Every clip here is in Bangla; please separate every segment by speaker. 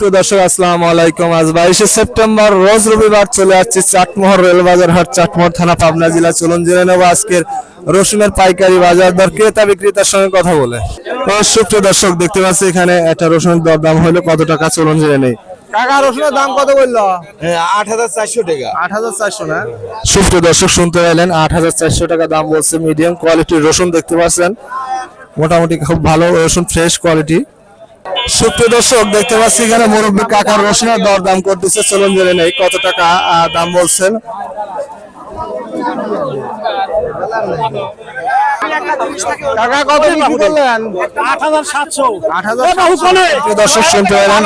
Speaker 1: সুপ্রিয় দর্শক আসসালামু আলাইকুম। আজ 22শে সেপ্টেম্বর রোজ রবিবার চলে আসছে চাটমোহর রেলবাজার হাট, চাটমোহর থানা, পাবনা জেলা। চলুন জেনে নেব আজকের রসুনের পাইকারি বাজার দর, ক্রেতা বিক্রেতার সঙ্গে কথা বলে। সুপ্রিয় দর্শক দেখতে পাচ্ছি এখানে একটা রসুনের দরদাম হলো কত টাকা, চলুন জেনে নেই। কাকা রসুনের দাম কত বললো?
Speaker 2: ৮,৪০০ টাকা।
Speaker 1: ৮,৪০০ না? সুপ্রিয় দর্শক শুনতে পেলেন, ৮,৪০০ টাকা দাম বলছে। মিডিয়াম কোয়ালিটির রসুন দেখতে পাচ্ছেন, মোটামুটি খুব ভালো রসুন, ফ্রেশ কোয়ালিটি। সুপ্রিয় দর্শক দেখতে পাচ্ছি এখানে মুরব্বী কাকার রসুনের দর দাম করতেছে, চলুন জেনে নেই কত টাকা দাম বলছেন। কাকা কত বিক্রি করলেন?
Speaker 3: ৮৭০০।
Speaker 1: ৮,৭০০। দর্শক শুনতে পেলেন,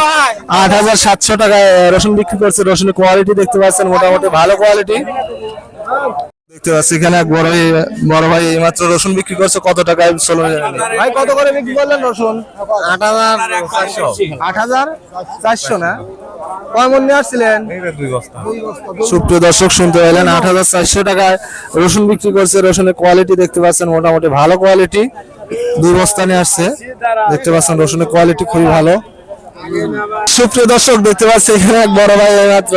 Speaker 1: ৮,৭০০ টাকায় রসুন বিক্রি করছে। রসুনের কোয়ালিটি দেখতে পাচ্ছেন, মোটামুটি ভালো কোয়ালিটি দেখতে পাচ্ছি। এখানে এক বড় ভাই এইমাত্র রসুন বিক্রি করছে, কত টাকায় চলুন জেনে নেই। ভাই কত করে বিক্রি করলেন রসুন?
Speaker 2: ৮,৪০০।
Speaker 1: ৮,৪০০ না? কয় মন নিয়ে আসছিলেন? সুপ্রিয় দর্শক শুনতে পেলেন, ৮,৪০০ টাকায় রসুন বিক্রি করছে। রসুনের কোয়ালিটি দেখতে পাচ্ছেন, মোটামুটি ভালো কোয়ালিটি। 2 বস্তা নিয়ে আসছে, দেখতে পাচ্ছেন রসুনের কোয়ালিটি খুবই ভালো। সুপ্রিয় দর্শক দেখতে পাচ্ছি এখানে এক বড় ভাই এইমাত্র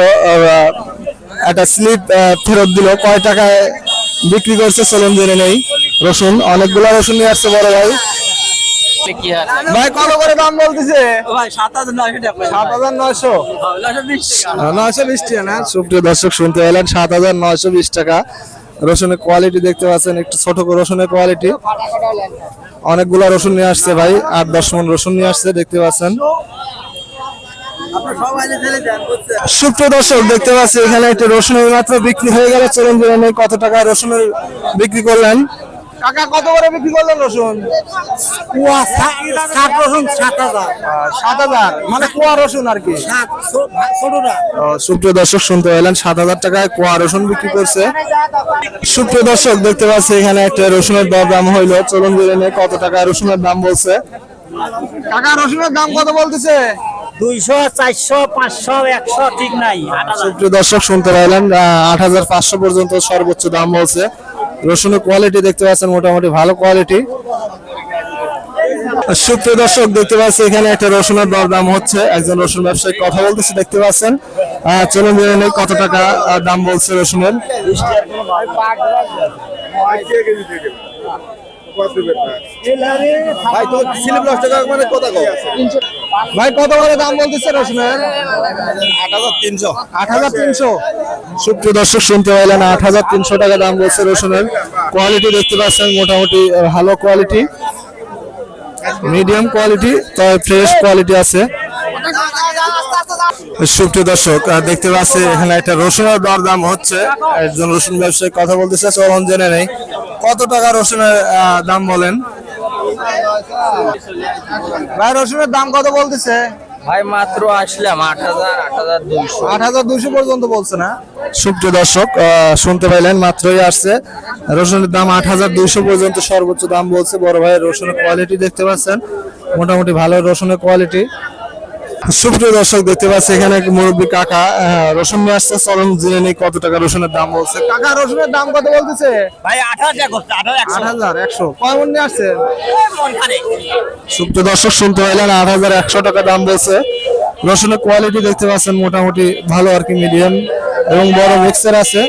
Speaker 1: একটা স্লিপ ফেরত দিল, কয় টাকায় বিক্রি করছে চলুন জেনে নেই। রসুন অনেকগুলো রসুন নিয়ে আসছে বড় ভাই। ভাই কত করে দাম বলতেছে? ৭,৯০০। ৯২০ টাকা না? সুপ্রিয় দর্শক শুনতে পেলেন, ৭,৯২০ টাকা। রসুনের কোয়ালিটি দেখতে পাচ্ছেন, একটু ছোট রসুনের কোয়ালিটি। অনেকগুলো রসুন নিয়ে আসছে ভাই, ৮-১০ মণ রসুন নিয়ে আসছে, দেখতে পাচ্ছেন। সুপ্রিয় দর্শক দেখতে পাচ্ছি এখানে একটা রসুনের মাত্র বিক্রি হয়ে গেল, চলুন জেনে নেই কত টাকা রসুনের বিক্রি করলেন। কাকা কত করে বিক্রি করলেন রসুন?
Speaker 3: রসুন ৭,০০০।
Speaker 1: ৭,০০০ মানে কোয়া রসুন আর কি। সুপ্রিয় দর্শক শুনতে পেলেন, ৭,০০০ টাকায় কোয়া রসুন বিক্রি করছে। সুপ্রিয় দর্শক দেখতে পাচ্ছি এখানে একটা রসুনের দাম হইলো, চলুন জেনে নেই কত টাকা রসুনের দাম বলছে। কাকা রসুনের দাম কত বলতেছে?
Speaker 3: ২০০, ৪০০, ৫০০, ১০০ ঠিক নাই।
Speaker 1: সুপ্রিয় দর্শক শুনতে পাইলেন, ৮,৫০০ পর্যন্ত সর্বোচ্চ দাম বলছে। রসুনের কোয়ালিটি দেখতে পাচ্ছেন, মোটামুটি ভালো কোয়ালিটি। সুপ্রিয় দর্শক দেখতে পাচ্ছি এখানে একটা রসুনের দাম হচ্ছে, একজন রসুন ব্যবসায়ী কথা বলতেছে, দেখতে পাচ্ছেন। চলুন জেনে নেই কত টাকা দাম বলছে রসুনের। ভাই কত করে দাম বলতেছে রসুনের?
Speaker 2: ৮৩০০।
Speaker 1: ৮৩০০। সুপ্রিয় দর্শক শুনতে পাইলেন, ৮৩০০ টাকা দাম বলছে রসুনের। কোয়ালিটি দেখতে পাচ্ছেন, মোটামুটি ভালো কোয়ালিটি, মিডিয়াম কোয়ালিটি, তবে ফ্রেশ কোয়ালিটি আছে। সুপ্রিয় দর্শক দেখতে পাচ্ছি এখানে একটা রসুনের দরদাম হচ্ছে, একজন রসুন ব্যবসায়ী কথা বলতেছে, চলুন জেনে নেই কত টাকা রসুনের দাম বলেন। ভাই রসুনের দাম কত বলতেছে?
Speaker 2: ভাই মাত্র আসলাম ৮,০০০, ৮,২০০।
Speaker 1: ৮,২০০ পর্যন্ত বলছে না? সুপ্রিয় দর্শক শুনতে পাইলেন, মাত্রই আসছে। রসুনের দাম ৮,২০০ পর্যন্ত সর্বোচ্চ দাম বলছে। বড় ভাইয়ের রসুনের কোয়ালিটি দেখতে পাচ্ছেন, মোটামুটি ভালো রসুনের কোয়ালিটি। সুপ্রিয় দর্শক দেখতে পাচ্ছি এখানে মুরব্বী কাকা রসুন নিয়ে আসছে, চলুন জেনে নেই কত টাকা রসুনের দাম বলছে। কাকা রসুনের দাম কত বলতেছে?
Speaker 3: ভাই ৮,১০০।
Speaker 1: কয় মণ নিয়ে আসছে? সুপ্রিয় দর্শক শুনতে পাইলেন, ৮,১০০ টাকা দাম বলছে। রসুনের কোয়ালিটি দেখতে পাচ্ছেন, মোটামুটি ভালো আর কি, মিডিয়াম এবং বড় মিক্সার আছে।